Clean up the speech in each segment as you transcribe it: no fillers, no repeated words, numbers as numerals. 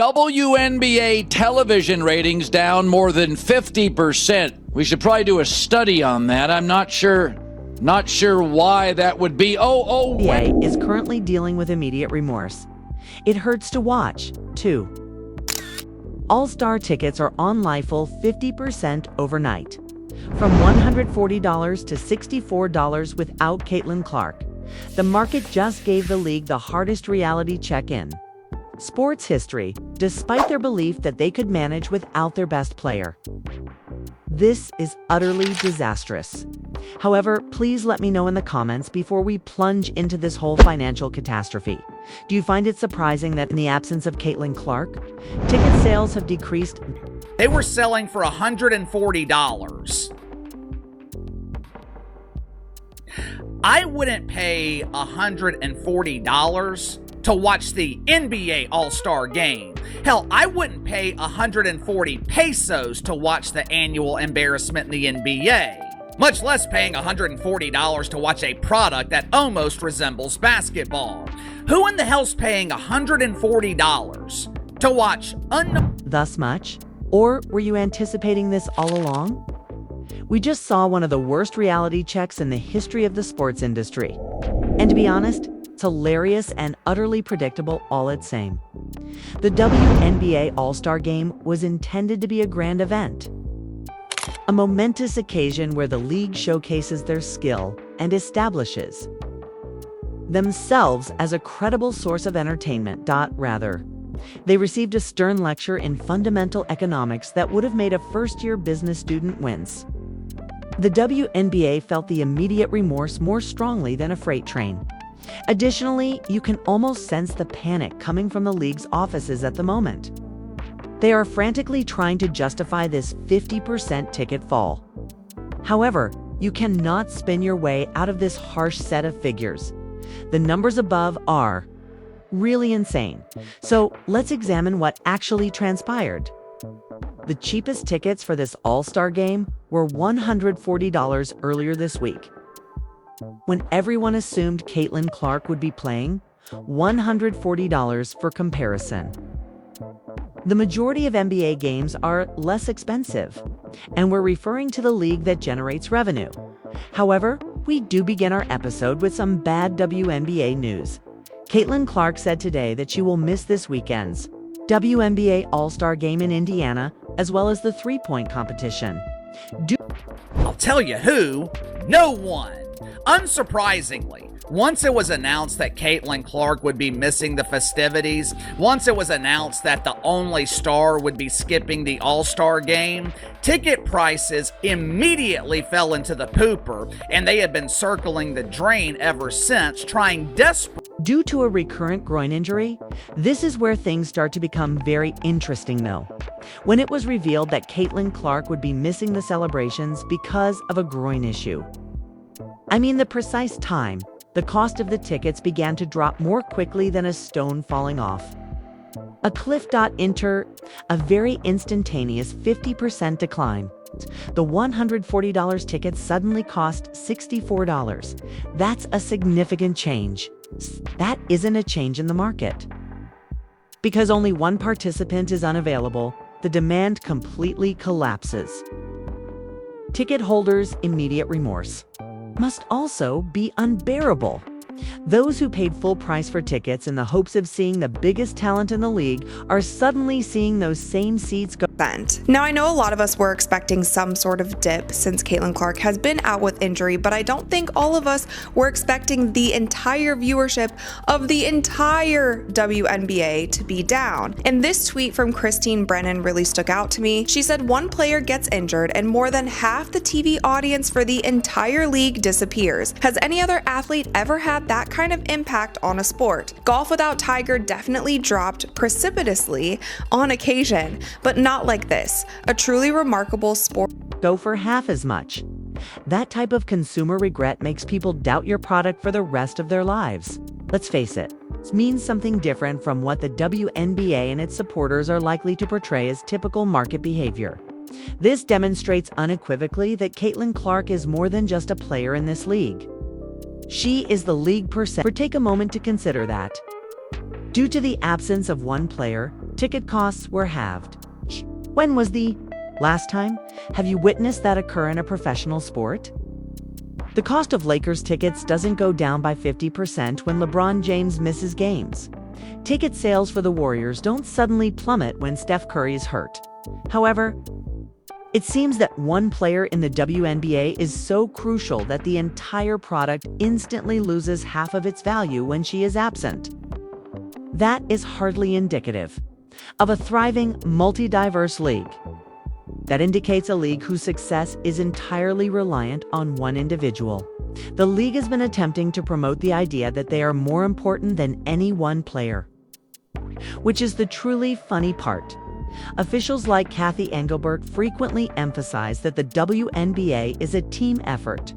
WNBA television ratings down more than 50%. We should probably do a study on that. I'm not sure why that would be. NBA is currently dealing with immediate remorse. It hurts to watch, too. All-Star tickets are on Lifeful 50% overnight. From $140 to $64 without CaitlinClark. The market just gave the league the hardest reality check-in. Sports history, despite their belief that they could manage without their best player. This is utterly disastrous. However, please let me know in the comments before we plunge into this whole financial catastrophe. Do you find it surprising that in the absence of CaitlinClark, ticket sales have decreased? They were selling for $140. I wouldn't pay $140 to watch the NBA All-Star Game. Hell, I wouldn't pay 140 pesos to watch the annual embarrassment in the NBA, much less paying $140 to watch a product that almost resembles basketball. Who in the hell's paying $140 to watch thus much? Or were you anticipating this all along? We just saw one of the worst reality checks in the history of the sports industry. And to be honest, it's hilarious and utterly predictable all its same. The WNBA All-Star Game was intended to be a grand event. A momentous occasion where the league showcases their skill and establishes themselves as a credible source of entertainment. Rather, they received a stern lecture in fundamental economics that would have made a first-year business student wince. The WNBA felt the immediate remorse more strongly than a freight train. Additionally, you can almost sense the panic coming from the league's offices at the moment. They are frantically trying to justify this 50% ticket fall. However, you cannot spin your way out of this harsh set of figures. The numbers above are really insane. So let's examine what actually transpired. The cheapest tickets for this All-Star Game were $140 earlier this week. When everyone assumed CaitlinClark would be playing, $140 for comparison. The majority of NBA games are less expensive, and we're referring to the league that generates revenue. However, we do begin our episode with some bad WNBA news. CaitlinClark said today that she will miss this weekend's WNBA All-Star Game in Indiana, as well as the three-point competition. I'll tell you who, no one. Unsurprisingly, once it was announced that CaitlinClark would be missing the festivities, once it was announced that the only star would be skipping the All-Star Game, ticket prices immediately fell into the pooper, and they have been circling the drain ever since, trying desperately. Due to a recurrent groin injury, this is where things start to become very interesting though. When it was revealed that CaitlinClark would be missing the celebrations because of a groin issue. I mean the precise time, the cost of the tickets began to drop more quickly than a stone falling off. A cliff. Enter a very instantaneous 50% decline. The $140 ticket suddenly cost $64. That's a significant change. That isn't a change in the market. Because only one participant is unavailable, the demand completely collapses. Ticket holders' immediate remorse must also be unbearable. Those who paid full price for tickets in the hopes of seeing the biggest talent in the league are suddenly seeing those same seats go. Now, I know a lot of us were expecting some sort of dip since CaitlinClark has been out with injury, but I don't think all of us were expecting the entire viewership of the entire WNBA to be down. And this tweet from Christine Brennan really stuck out to me. She said one player gets injured and more than half the TV audience for the entire league disappears. Has any other athlete ever had that kind of impact on a sport? Golf without Tiger definitely dropped precipitously on occasion, but not like this. A truly remarkable sport. Go for half as much. That type of consumer regret makes people doubt your product for the rest of their lives. Let's face it, it means something different from what the WNBA and its supporters are likely to portray as typical market behavior. This demonstrates unequivocally that CaitlinClark is more than just a player in this league. She is the league person. Take a moment to consider that. Due to the absence of one player, Ticket costs were halved. When was the last time have you witnessed that occur in a professional sport? The cost of Lakers tickets doesn't go down by 50% when LeBron James misses games. Ticket sales for the Warriors don't suddenly plummet when Steph Curry is hurt. However, it seems that one player in the WNBA is so crucial that the entire product instantly loses half of its value when she is absent. That is hardly indicative of a thriving, multi-diverse league. That indicates a league whose success is entirely reliant on one individual. The league has been attempting to promote the idea that they are more important than any one player, which is the truly funny part. Officials like Kathy Engelbert frequently emphasize that the WNBA is a team effort,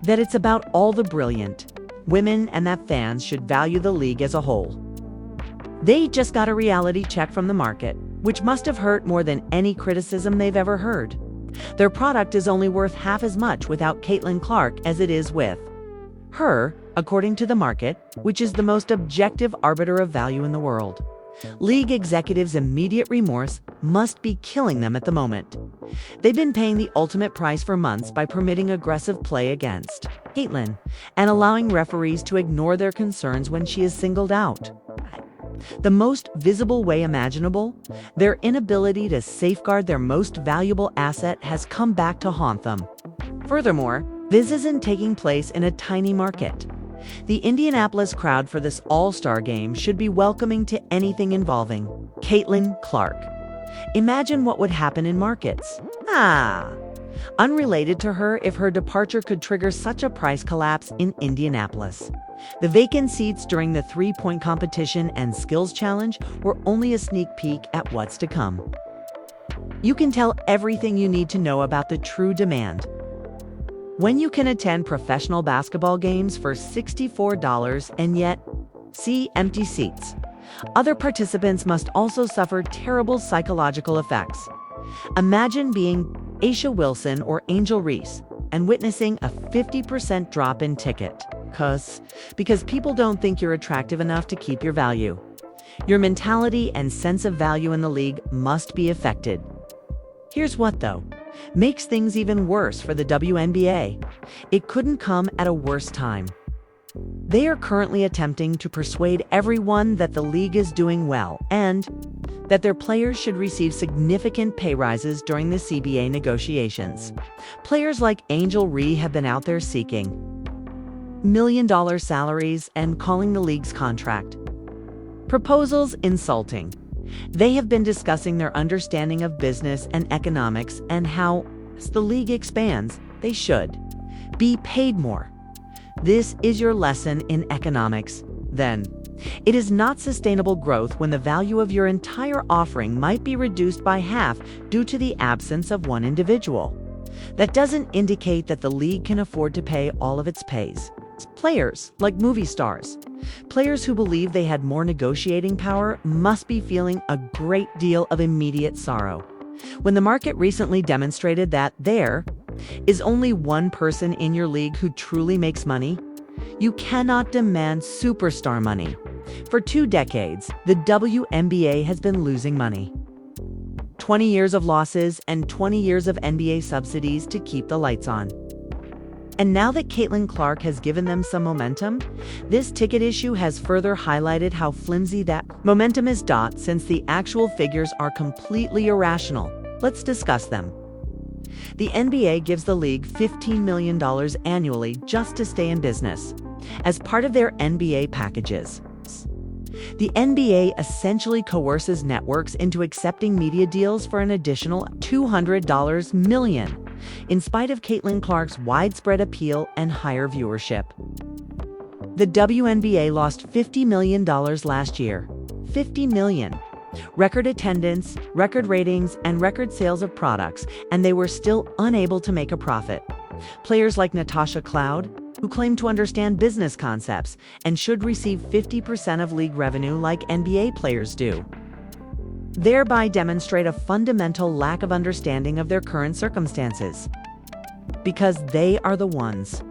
that it's about all the brilliant women and that fans should value the league as a whole. They just got a reality check from the market, which must have hurt more than any criticism they've ever heard. Their product is only worth half as much without CaitlinClark as it is with her, according to the market, which is the most objective arbiter of value in the world. League executives' immediate remorse must be killing them at the moment. They've been paying the ultimate price for months by permitting aggressive play against Caitlin and allowing referees to ignore their concerns when she is singled out. The most visible way imaginable, their inability to safeguard their most valuable asset has come back to haunt them. Furthermore, this isn't taking place in a tiny market. The Indianapolis crowd for this all-star game should be welcoming to anything involving CaitlinClark. Imagine what would happen in markets. Unrelated to her if her departure could trigger such a price collapse in Indianapolis. The vacant seats during the three-point competition and skills challenge were only a sneak peek at what's to come. You can tell everything you need to know about the true demand when you can attend professional basketball games for $64 and yet see empty seats. Other participants must also suffer terrible psychological effects. Imagine being Aisha Wilson or Angel Reese and witnessing a 50% drop in ticket because people don't think you're attractive enough to keep your value. Your mentality and sense of value in the league must be affected. Here's what, though, makes things even worse for the WNBA. It couldn't come at a worse time. They are currently attempting to persuade everyone that the league is doing well and that their players should receive significant pay rises during the CBA negotiations. Players like Angel Reese have been out there seeking million-dollar salaries and calling the league's contract proposals insulting. They have been discussing their understanding of business and economics and how, as the league expands, they should be paid more. This is your lesson in economics, then. It is not sustainable growth when the value of your entire offering might be reduced by half due to the absence of one individual. That doesn't indicate that the league can afford to pay all of its pays. Players, like movie stars, players who believe they had more negotiating power must be feeling a great deal of immediate sorrow. When the market recently demonstrated that there is only one person in your league who truly makes money, you cannot demand superstar money. For 2 decades, the WNBA has been losing money. 20 years of losses and 20 years of NBA subsidies to keep the lights on. And now that CaitlinClark has given them some momentum, this ticket issue has further highlighted how flimsy that momentum is, since the actual figures are completely irrational. Let's discuss them. The NBA gives the league $15 million annually just to stay in business, as part of their NBA packages. The NBA essentially coerces networks into accepting media deals for an additional $200 million, in spite of CaitlinClark's widespread appeal and higher viewership. The WNBA lost $50 million last year. $50 million. Record attendance, record ratings, and record sales of products, and they were still unable to make a profit. Players like Natasha Cloud, who claim to understand business concepts and should receive 50% of league revenue like NBA players do, thereby demonstrate a fundamental lack of understanding of their current circumstances. Because they are the ones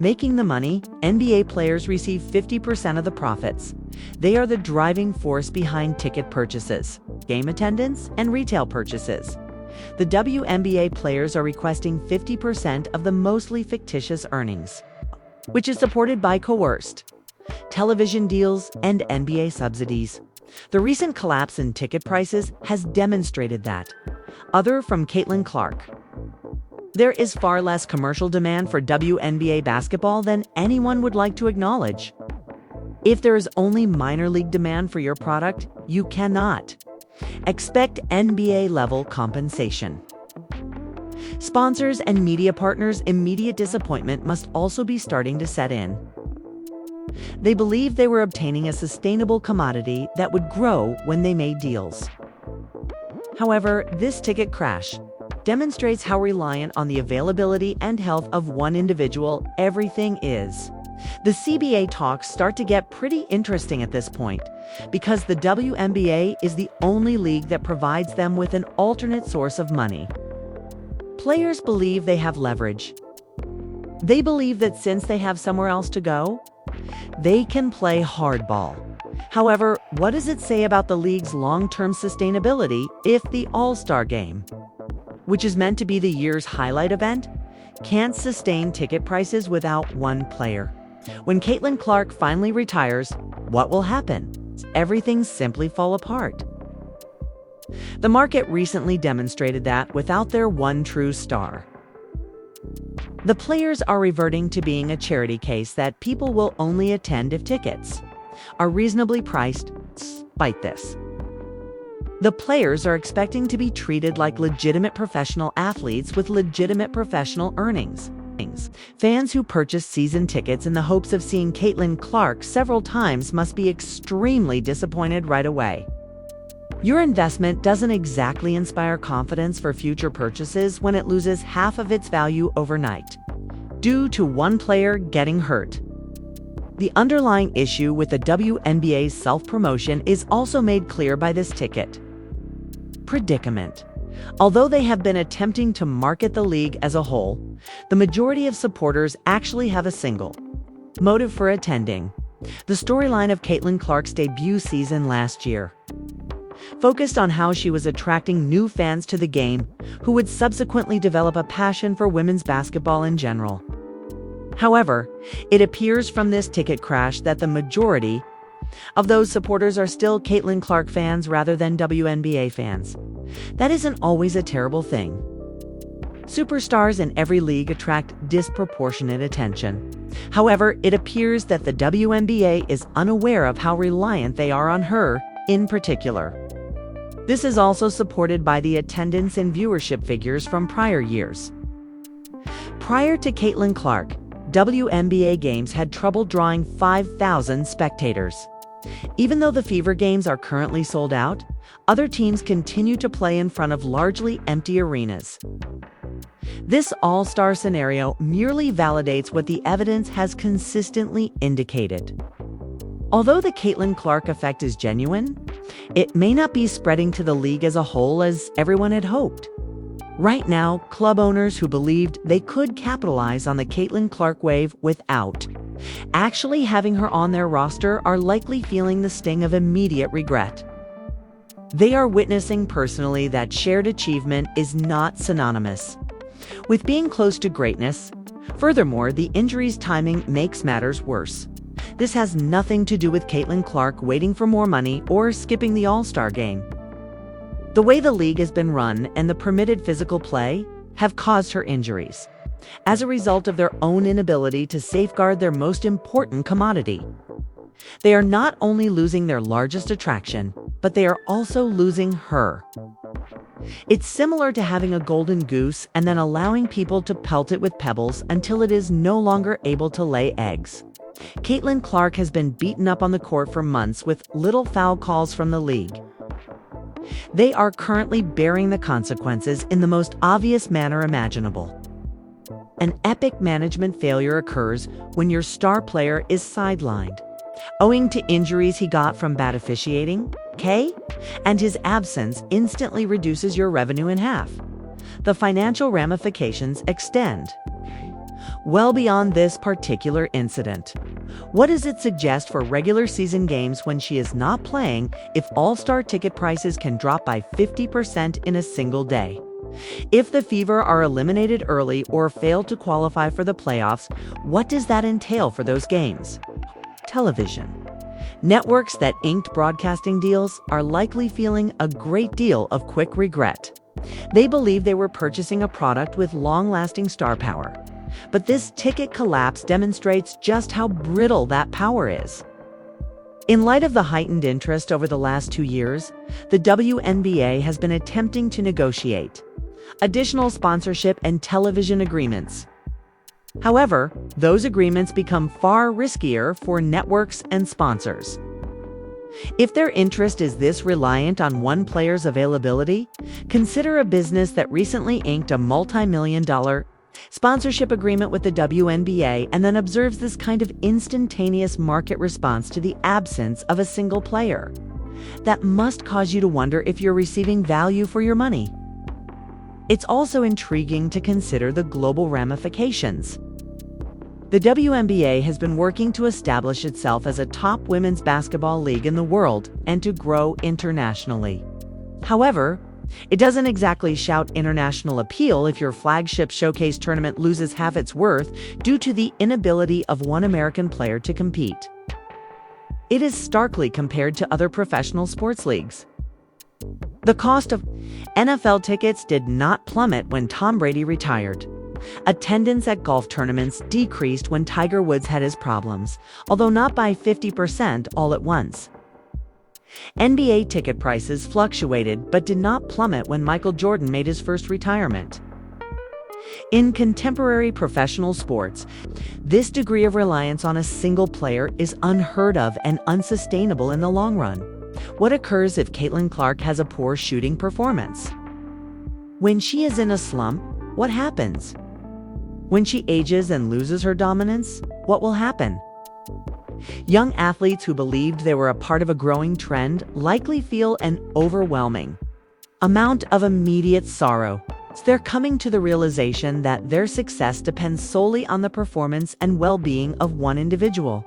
making the money, NBA players receive 50% of the profits. They are the driving force behind ticket purchases, game attendance, and retail purchases. The WNBA players are requesting 50% of the mostly fictitious earnings, which is supported by coerced television deals and NBA subsidies. The recent collapse in ticket prices has demonstrated that. Other from CaitlinClark. There is far less commercial demand for WNBA basketball than anyone would like to acknowledge. If there is only minor league demand for your product, you cannot expect NBA-level compensation. Sponsors and media partners' immediate disappointment must also be starting to set in. They believed they were obtaining a sustainable commodity that would grow when they made deals. However, this ticket crash demonstrates how reliant on the availability and health of one individual everything is. The CBA talks start to get pretty interesting at this point, because the WNBA is the only league that provides them with an alternate source of money. Players believe they have leverage. They believe that since they have somewhere else to go, they can play hardball. However, what does it say about the league's long-term sustainability if the All-Star Game, which is meant to be the year's highlight event, can't sustain ticket prices without one player? When CaitlinClark finally retires, what will happen? Everything simply fall apart. The market recently demonstrated that without their one true star, the players are reverting to being a charity case that people will only attend if tickets are reasonably priced. Despite this, the players are expecting to be treated like legitimate professional athletes with legitimate professional earnings. Fans who purchase season tickets in the hopes of seeing CaitlinClark several times must be extremely disappointed right away. Your investment doesn't exactly inspire confidence for future purchases when it loses half of its value overnight, due to one player getting hurt. The underlying issue with the WNBA's self-promotion is also made clear by this ticket predicament. Although they have been attempting to market the league as a whole, the majority of supporters actually have a single motive for attending: the storyline of CaitlinClark's debut season last year, focused on how she was attracting new fans to the game who would subsequently develop a passion for women's basketball in general. However, it appears from this ticket crash that the majority of those supporters are still CaitlinClark fans rather than WNBA fans. That isn't always a terrible thing. Superstars in every league attract disproportionate attention. However, it appears that the WNBA is unaware of how reliant they are on her in particular. This is also supported by the attendance and viewership figures from prior years. Prior to CaitlinClark, WNBA games had trouble drawing 5,000 spectators. Even though the Fever games are currently sold out, other teams continue to play in front of largely empty arenas. This all-star scenario merely validates what the evidence has consistently indicated. Although the CaitlinClark effect is genuine, it may not be spreading to the league as a whole as everyone had hoped. Right now, club owners who believed they could capitalize on the CaitlinClark wave without actually having her on their roster are likely feeling the sting of immediate regret. They are witnessing personally that shared achievement is not synonymous with being close to greatness. Furthermore, the injury's timing makes matters worse. This has nothing to do with CaitlinClark waiting for more money or skipping the All-Star game. The way the league has been run and the permitted physical play have caused her injuries as a result of their own inability to safeguard their most important commodity. They are not only losing their largest attraction, but they are also losing her. It's similar to having a golden goose and then allowing people to pelt it with pebbles until it is no longer able to lay eggs. CaitlinClark has been beaten up on the court for months with little foul calls from the league. They are currently bearing the consequences in the most obvious manner imaginable. An epic management failure occurs when your star player is sidelined, owing to injuries he got from bad officiating, and his absence instantly reduces your revenue in half. The financial ramifications extend. well beyond this particular incident. What does it suggest for regular season games when she is not playing if all-star ticket prices can drop by 50% in a single day? If the Fever are eliminated early or fail to qualify for the playoffs, what does that entail for those games? Television. Networks that inked broadcasting deals are likely feeling a great deal of quick regret. They believe they were purchasing a product with long-lasting star power. But this ticket collapse demonstrates just how brittle that power is. In light of the heightened interest over the last 2 years, the WNBA has been attempting to negotiate additional sponsorship and television agreements. However, those agreements become far riskier for networks and sponsors. If their interest is this reliant on one player's availability, consider a business that recently inked a multi-million-dollar sponsorship agreement with the WNBA and then observes this kind of instantaneous market response to the absence of a single player. That must cause you to wonder if you're receiving value for your money. It's also intriguing to consider the global ramifications. The WNBA has been working to establish itself as a top women's basketball league in the world and to grow internationally. However, it doesn't exactly shout international appeal if your flagship showcase tournament loses half its worth due to the inability of one American player to compete. It is starkly compared to other professional sports leagues. The cost of NFL tickets did not plummet when Tom Brady retired. Attendance at golf tournaments decreased when Tiger Woods had his problems, although not by 50% all at once. NBA ticket prices fluctuated but did not plummet when Michael Jordan made his first retirement. In contemporary professional sports, this degree of reliance on a single player is unheard of and unsustainable in the long run. What occurs if CaitlinClark has a poor shooting performance? When she is in a slump, what happens? When she ages and loses her dominance, what will happen? Young athletes who believed they were a part of a growing trend likely feel an overwhelming amount of immediate sorrow. They're coming to the realization that their success depends solely on the performance and well-being of one individual,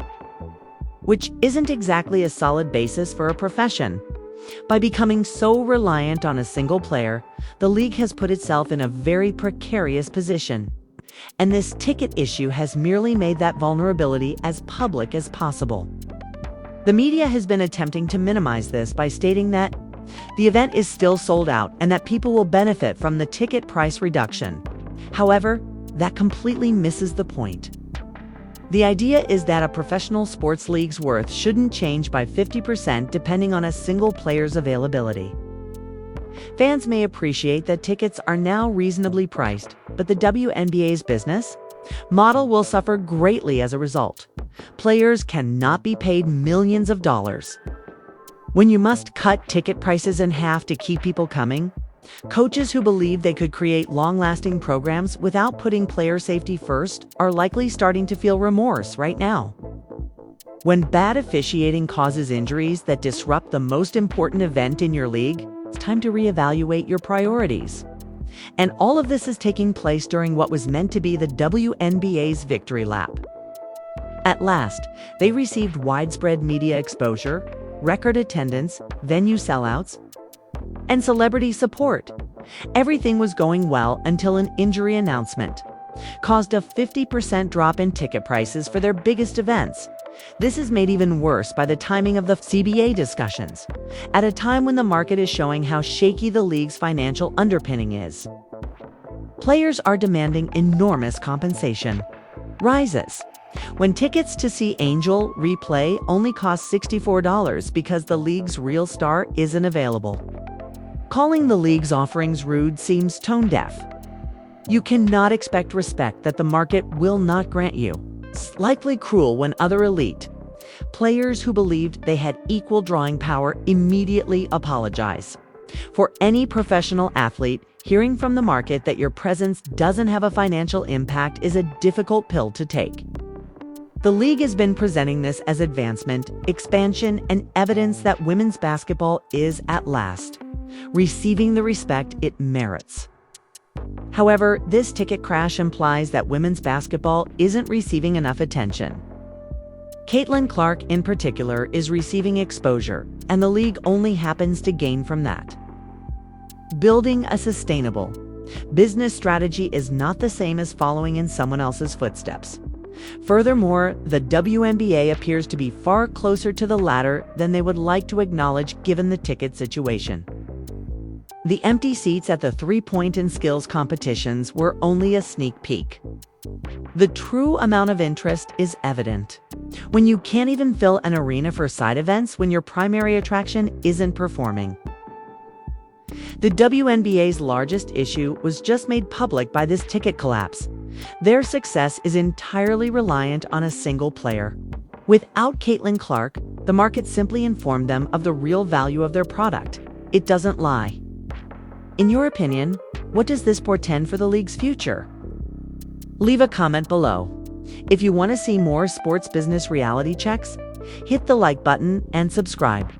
which isn't exactly a solid basis for a profession. By becoming so reliant on a single player, the league has put itself in a very precarious position. And this ticket issue has merely made that vulnerability as public as possible. The media has been attempting to minimize this by stating that the event is still sold out and that people will benefit from the ticket price reduction. However, that completely misses the point. The idea is that a professional sports league's worth shouldn't change by 50% depending on a single player's availability. Fans may appreciate that tickets are now reasonably priced, but the WNBA's business model will suffer greatly as a result. Players cannot be paid millions of dollars. When you must cut ticket prices in half to keep people coming, coaches who believe they could create long-lasting programs without putting player safety first are likely starting to feel remorse right now. When bad officiating causes injuries that disrupt the most important event in your league, it's time to reevaluate your priorities. And all of this is taking place during what was meant to be the WNBA's victory lap. At last, they received widespread media exposure, record attendance, venue sellouts, and celebrity support. Everything was going well until an injury announcement caused a 50% drop in ticket prices for their biggest events. This is made even worse by the timing of the CBA discussions, at a time when the market is showing how shaky the league's financial underpinning is. Players are demanding enormous compensation. Rises. When tickets to see Angel replay only cost $64 because the league's real star isn't available. Calling the league's offerings rude seems tone-deaf. You cannot expect respect that the market will not grant you. It's likely cruel when other elite players who believed they had equal drawing power immediately apologize. For any professional athlete, hearing from the market that your presence doesn't have a financial impact is a difficult pill to take. The league has been presenting this as advancement, expansion, and evidence that women's basketball is at last receiving the respect it merits. However, this ticket crash implies that women's basketball isn't receiving enough attention. CaitlinClark, in particular, is receiving exposure, and the league only happens to gain from that. Building a sustainable business strategy is not the same as following in someone else's footsteps. Furthermore, the WNBA appears to be far closer to the latter than they would like to acknowledge given the ticket situation. The empty seats at the three-point and skills competitions were only a sneak peek. The true amount of interest is evident when you can't even fill an arena for side events when your primary attraction isn't performing. The WNBA's largest issue was just made public by this ticket collapse. Their success is entirely reliant on a single player. Without CaitlinClark, the market simply informed them of the real value of their product. It doesn't lie. In your opinion, what does this portend for the league's future? Leave a comment below. If you want to see more sports business reality checks, hit the like button and subscribe.